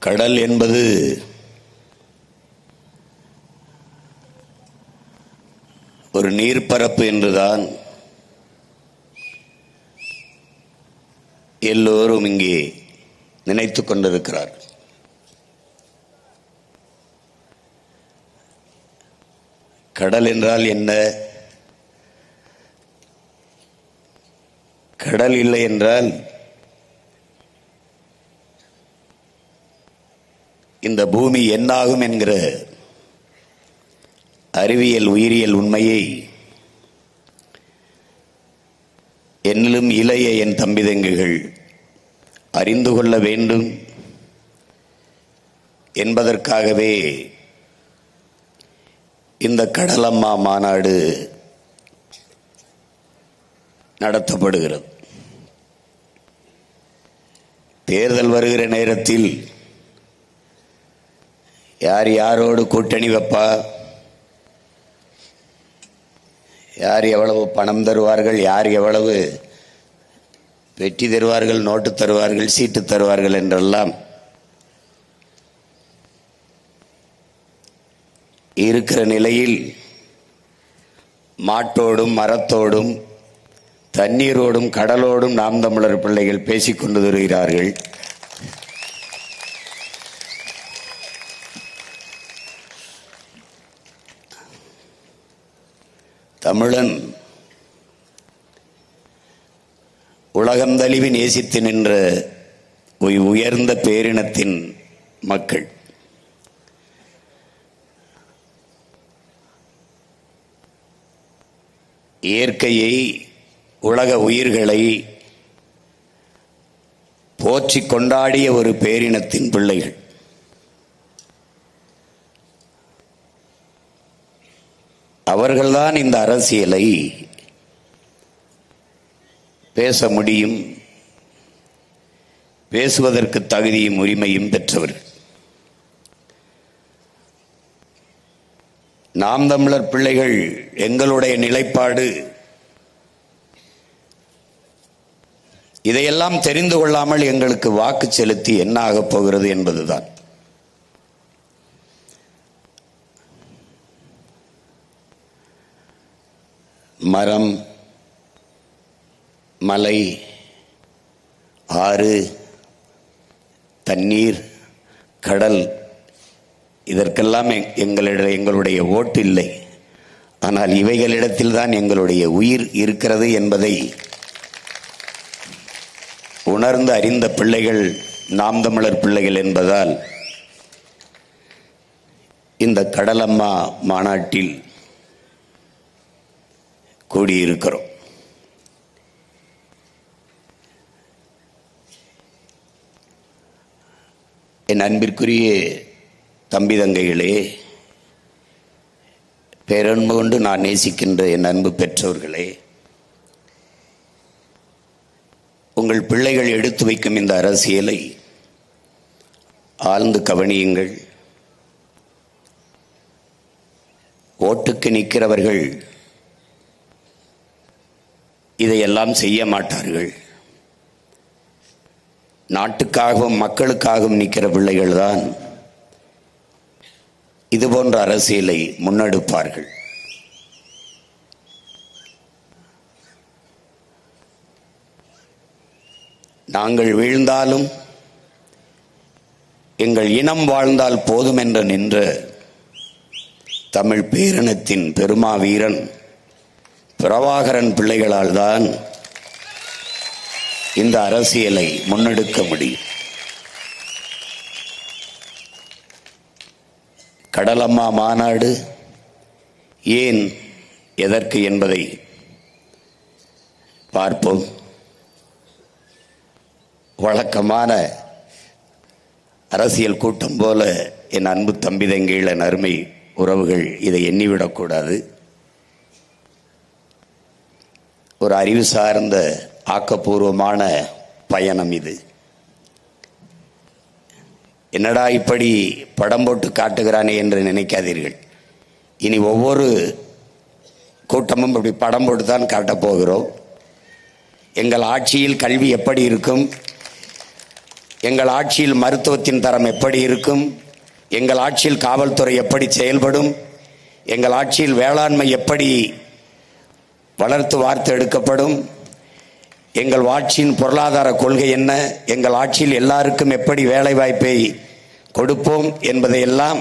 கடல் என்பது ஒரு நீர்ப்பரப்பு என்றுதான் எல்லோரும் இங்கே நினைத்துக் கொண்டிருக்கிறார். கடல் என்றால் என்ன? கடல் இல்லை என்றால் இந்த பூமி என்னாகும் என்கிற அறிவியல் உயிரியல் உண்மையை என்னிலும் இளைய என் தம்பிதங்கைகள் அறிந்து கொள்ள வேண்டும் என்பதற்காகவே இந்த கடலம்மா மாநாடு நடத்தப்படுகிறது. தேர்தல் வருகிற நேரத்தில் யார் யாரோடு கூட்டணி வைப்பா, யார் எவ்வளவு பணம் தருவார்கள், யார் எவ்வளவு வெற்றி தருவார்கள், நோட்டு தருவார்கள், சீட்டு தருவார்கள் என்றெல்லாம் இருக்கிற நிலையில் மாட்டோடும் மரத்தோடும் தண்ணீரோடும் கடலோடும் நாம் தமிழர் பிள்ளைகள் பேசிக்கொண்டு வருகிறார்கள். தமிழன் உலகந்தழுவி நேசித்து நின்ற உயர்ந்த பேரினத்தின் மக்கள். இயற்கையை, உலக உயிர்களை போற்றி கொண்டாடிய ஒரு பேரினத்தின் பிள்ளைகள். அவர்கள்தான் இந்த அரசியலை பேச முடியும், பேசுவதற்கு தகுதியும் உரிமையும் பெற்றவர்கள். நாம் தமிழர் பிள்ளைகள் எங்களுடைய நிலைப்பாடு இதையெல்லாம் தெரிந்து கொள்ளாமல் எங்களுக்கு வாக்கு செலுத்தி என்ன ஆகப் போகிறது என்பதுதான். மரம், மலை, ஆறு, தண்ணீர், கடல், இதற்கெல்லாம் எங்களுடைய ஓட்டு இல்லை. ஆனால் இவைகளிடத்தில் தான் எங்களுடைய உயிர் இருக்கிறது என்பதை உணர்ந்து அறிந்த பிள்ளைகள் நாம் தமிழர் பிள்ளைகள் என்பதால் இந்த கடலம்மா மாநாட்டில் கூடியிருக்கிறோம். என் அன்பிற்குரிய தம்பி தங்கைகளே, பேரன்பு கொண்டு நான் நேசிக்கின்ற என் அன்பு பெற்றோர்களே, உங்கள் பிள்ளைகள் எடுத்து வைக்கும் இந்த அரசியலை ஆழ்ந்து கவனியுங்கள். ஓட்டுக்கு நிற்கிறவர்கள் இதையெல்லாம் செய்ய மாட்டார்கள். நாட்டுக்காகவும் மக்களுக்காகவும் நிற்கிற பிள்ளைகள் தான் இது போன்ற அரசியலை முன்னெடுப்பார்கள். நாங்கள் வீழ்ந்தாலும் எங்கள் இனம் வாழ்ந்தால் போதும் என்று நின்ற தமிழ் பேரினத்தின் பெருமா வீரன் பிரபாகரன் பிள்ளைகளால் தான் இந்த அரசியலை முன்னெடுக்க முடியும். கடலம்மா மாநாடு ஏன், எதற்கு என்பதை பார்ப்போம். வழக்கமான அரசியல் கூட்டம் போல என் அன்பு தம்பிதங்கைகள், என் அருமை உறவுகள் இதை எண்ணிவிடக்கூடாது. ஒரு அறிவு சார்ந்த ஆக்கப்பூர்வமான பயணம் இது. என்னடா இப்படி படம் போட்டு காட்டுகிறானே என்று நினைக்காதீர்கள். இனி ஒவ்வொரு கூட்டமும் இப்படி படம் போட்டு தான் காட்டப் போகிறோம். எங்கள் ஆட்சியில் கல்வி எப்படி இருக்கும், எங்கள் ஆட்சியில் மருத்துவத்தின் தரம் எப்படி இருக்கும், எங்கள் ஆட்சியில் காவல்துறை எப்படி செயல்படும், எங்கள் ஆட்சியில் வேளாண்மை எப்படி வளர்த்து வார்த்து எடுக்கப்படும், எங்கள் ஆட்சியின் பொருளாதார கொள்கை என்ன, எங்கள் ஆட்சியில் எல்லாருக்கும் எப்படி வேலை வாய்ப்பை கொடுப்போம் என்பதையெல்லாம்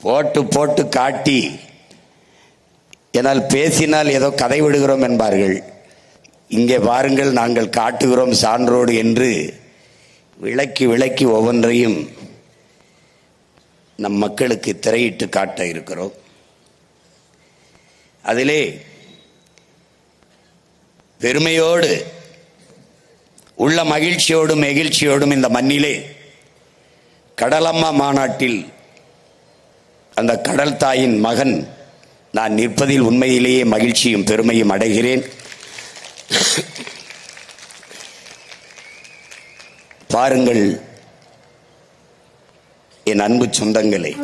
போட்டு போட்டு காட்டி, என்னால் பேசினால் ஏதோ கதை விடுகிறோம் என்பார்கள், இங்கே பாருங்கள் நாங்கள் காட்டுகிறோம் சான்றோடு என்று விளக்கி விளக்கி ஒவ்வொன்றையும் நம் மக்களுக்கு திரையிட்டு காட்ட இருக்கிறோம். அதிலே பெருமையோடு உள்ள மகிழ்ச்சியோடும் நெகிழ்ச்சியோடும் இந்த மண்ணிலே கடலம்மா மாநாட்டில் அந்த கடல் தாயின் மகன் நான் நிற்பதில் உண்மையிலேயே மகிழ்ச்சியும் பெருமையும் அடைகிறேன். பாருங்கள் என் அன்பு சொந்தங்களே,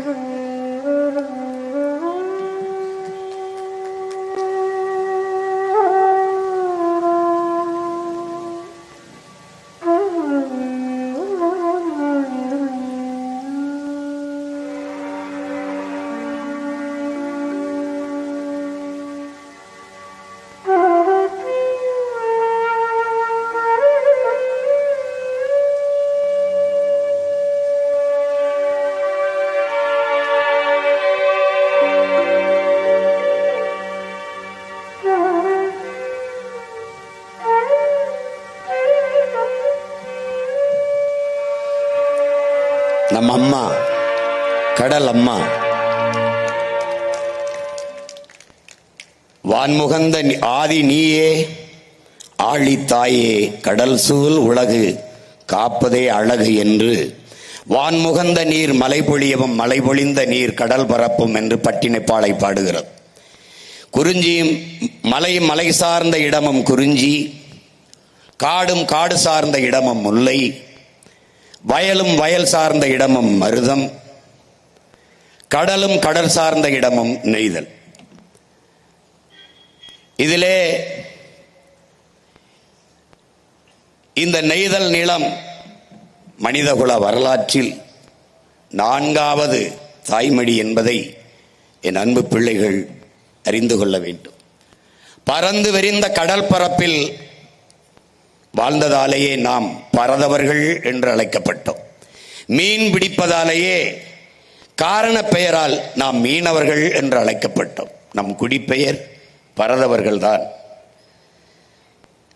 நம்ம அம்மா கடல் அம்மா வான்முகந்த ஆதி நீயே ஆழி தாயே கடல் சூழ் உலகு காப்பதே அழகு என்று வான்முகந்த நீர் மலை பொழியவும் மலை பொழிந்த நீர் கடல் பரப்பும் என்று பட்டினைப்பாலை பாடுகிறது. குறிஞ்சியும் மலை சார்ந்த இடமும் குறிஞ்சி, காடும் காடு சார்ந்த இடமும் முல்லை, வயலும் வயல் சார்ந்த இடமும் மருதம், கடலும் கடல் சார்ந்த இடமும் நெய்தல். இதிலே இந்த நெய்தல் நிலம் மனிதகுல வரலாற்றில் 4வது தாய்மடி என்பதை என் அன்பு பிள்ளைகள் அறிந்து கொள்ள வேண்டும். பறந்து விரிந்த கடல் பரப்பில் வாழ்ந்ததாலேயே நாம் பரதவர்கள் என்று அழைக்கப்பட்டோம். மீன் பிடிப்பதாலேயே காரண பெயரால் நாம் மீனவர்கள் என்று அழைக்கப்பட்டோம். நம் குடிப்பெயர் பரதவர்கள் தான்.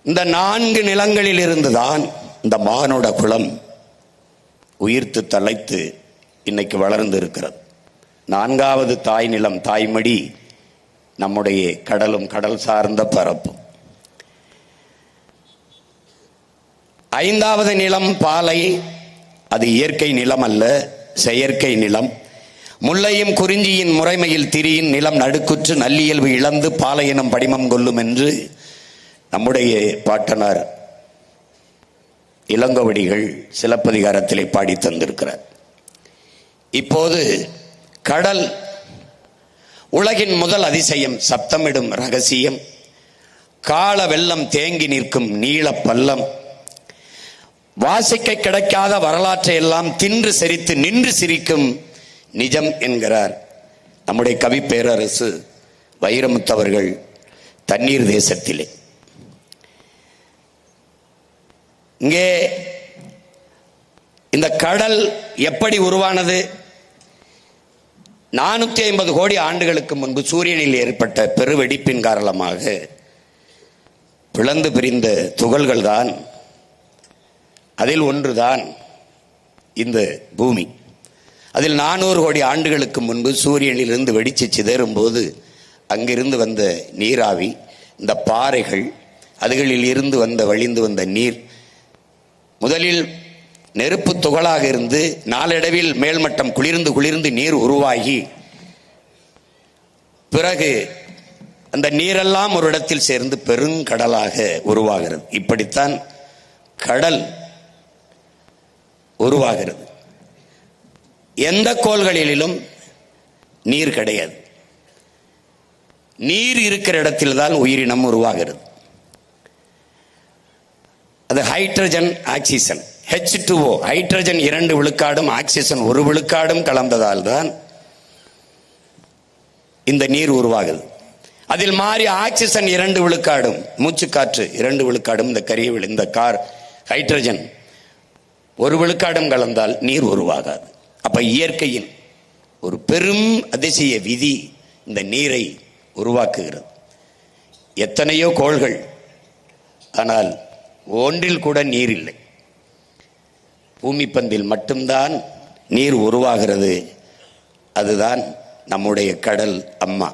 இந்த 4 நிலங்களில் இருந்துதான் இந்த மானுட குலம் உயிர்த்து தலைத்து இன்னைக்கு வளர்ந்து இருக்கிறது. 4வது தாய் நிலம் தாய்மடி நம்முடைய கடலும் கடல் சார்ந்த பரப்பும். 5வது நிலம் பாலை, அது இயற்கை நிலம் அல்ல, செயற்கை நிலம். முல்லையும் குறிஞ்சியின் முறைமையில் திரியின் நிலம் நடுக்குற்று நல்லியல்பு இழந்து பாலை எனும் படிமம் கொள்ளும் என்று நம்முடைய பாட்டனார் இளங்கோவடிகள் சிலப்பதிகாரத்திலே பாடி தந்திருக்கிறார். இப்போது கடல் உலகின் முதல் அதிசயம், சப்தமிடும் ரகசியம், கால வெள்ளம் தேங்கி நிற்கும் நீள பள்ளம், வாசிக்க கிடைக்காத வரலாற்றை எல்லாம் தின்று செரித்து நின்று சிரிக்கும் நிஜம் என்கிறார் நம்முடைய கவி பேரரசு வைரமுத்தவர்கள் தண்ணீர் தேசத்திலே. இங்கே இந்த கடல் எப்படி உருவானது? 450 கோடி ஆண்டுகளுக்கு முன்பு சூரியனில் ஏற்பட்ட பெருவெடிப்பின் காரணமாக பிளந்து பிரிந்த துகள்கள் தான், அதில் ஒன்றுதான் இந்த பூமி. அதில் 400 கோடி ஆண்டுகளுக்கு முன்பு சூரியனிலிருந்து வெடித்து சிதறும் போது அங்கிருந்து வந்த நீராவி, இந்த பாறைகள், அதுகளில் இருந்து வழிந்து வந்த நீர் முதலில் நெருப்பு துகளாக இருந்து நாளடைவில் மேல்மட்டம் குளிர்ந்து குளிர்ந்து நீர் உருவாகி பிறகு அந்த நீரெல்லாம் ஒரு இடத்தில் சேர்ந்து பெருங்கடலாக உருவாகிறது. இப்படித்தான் கடல் உருவாகிறது. எந்த கோள்களிலும் நீர் கிடையாது. நீர் இருக்கிற இடத்தில்தான் உயிரினம் உருவாகிறது. அது ஹைட்ரஜன், ஆக்சிஜன் H2O ஹைட்ரஜன் 2 விழுக்காடும் ஆக்சிஜன் 1 விழுக்காடும் கலந்ததால் தான் இந்த நீர் உருவாகுது. அதில் மாறி ஆக்சிஜன் 2 விழுக்காடும் மூச்சுக்காற்று 2 விழுக்காடும் இந்த கரிய இந்த ஹைட்ரஜன் 1 விழுக்காடும் கலந்தால் நீர் உருவாகாது. அப்ப இயற்கையின் ஒரு பெரும் அதிசய விதி இந்த நீரை உருவாக்குகிறது. எத்தனையோ கோள்கள், ஆனால் ஒன்றில் கூட நீர் இல்லை. பூமி பந்தில் மட்டும்தான் நீர் உருவாகிறது. அதுதான் நம்முடைய கடல் அம்மா.